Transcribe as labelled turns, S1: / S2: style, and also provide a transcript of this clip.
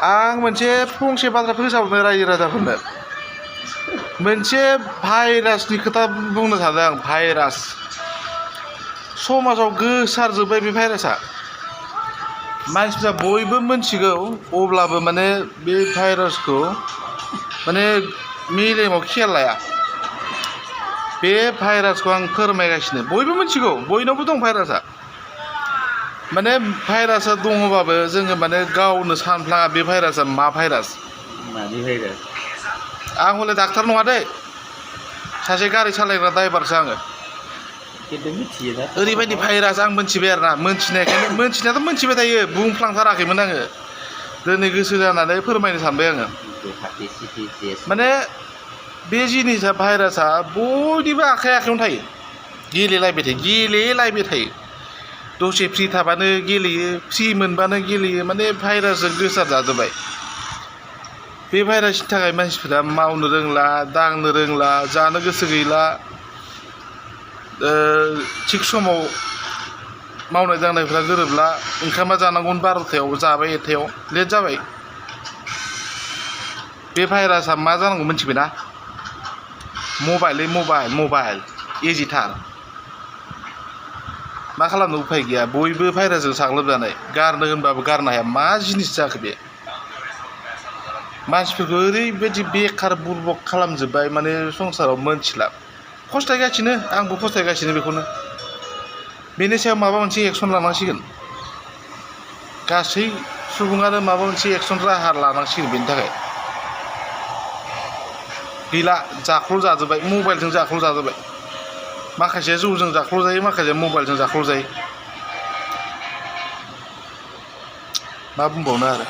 S1: आं मोनसे फंसे बाथ्रा फोसावनो रायजो राजाफोरनो मोनसे भाइरासनि खोथा बुंनो सानदों आं। भाइरास समाजाव गोसारजोब्बाय बे भाइरासआ। मानसिफ्रा बयबो मिथिगौ, अब्लाबो माने बे भाइरासखौ माने मेलेमाव खेल लाया। बे भाइरासखौ आं फोरमायगासिनो, बयबो मिथिगौ, बयनावबो दं भाइरासआ। माने भाइरासआ दङबाबो जोङो माने गावनो सानफ्लाङा बे भाइरासआ मा भाइरास।
S2: मानि भाइरास?
S1: आं हले डाक्टार नङा दे, सासे गारि सालायग्रा ड्राइभारसो आङो।
S2: खिन्थु मिथियो ना
S1: ओरैबायदि भाइरास आं मोनथिबाय आरो ना, मोनथिनायाथ' मोनथिबाय थायो, बुंफ्लांथाराखैमोन आङो। दिनै गोसो जानानै फोरमायनो सानबाय आङो। माने बे जिनिसा भाइरासआ बयनिबो आखाइ आखाइयावनो थायो। गेलेलायबाय थायो। दसे फ्रि थाबानो गेलेयो, फ्रि मोनबानो गेलेयो। माने भाइरासजों गोसार जाजोब्बाय। बे भाइरासनि थाखाय मानसिफोरा मावनो रोंला, दांनो रोंला, जानो गोसो गैला। थिग समाव मावनाय दांनायफ्रा गोरोबला। ओंखामा जानांगौन 12थायाव, जाबाय 1थायाव, लेट जाबाय। बे भाइरासआ मा जानांगौ मिथिबायना? मबाइल इजिथार। मा खालामनो उफाय गैया, बयबो भाइरासजों साग्लोबजानाय। गारनो होनबाबो गारनो हाया। मा जिनिस जाखो बे? मानसिफोरखौ ओरैबायदि बेखार बुरबक खालामजोब्बाय, माने संसाराव मोनथिला। फस्थायगासिनो, आंबो फस्थायगासिनो बेखौनो। बेनि सायाव माबा मोनसे एक्सन लानांसिगोन। गासै सुबुङानो माबा मोनसे एक्सन राहा लानांसिगोन बेनि थाखाय। गैला, जाख्ल' जाजोब्बाय, मबाइलजों जाख्ल' जाजोब्बाय। माखासेया जौजों जाख्ल' जायो, माखासेया मबाइलजों जाख्ल' जायो। मा बुंबावनो आरो।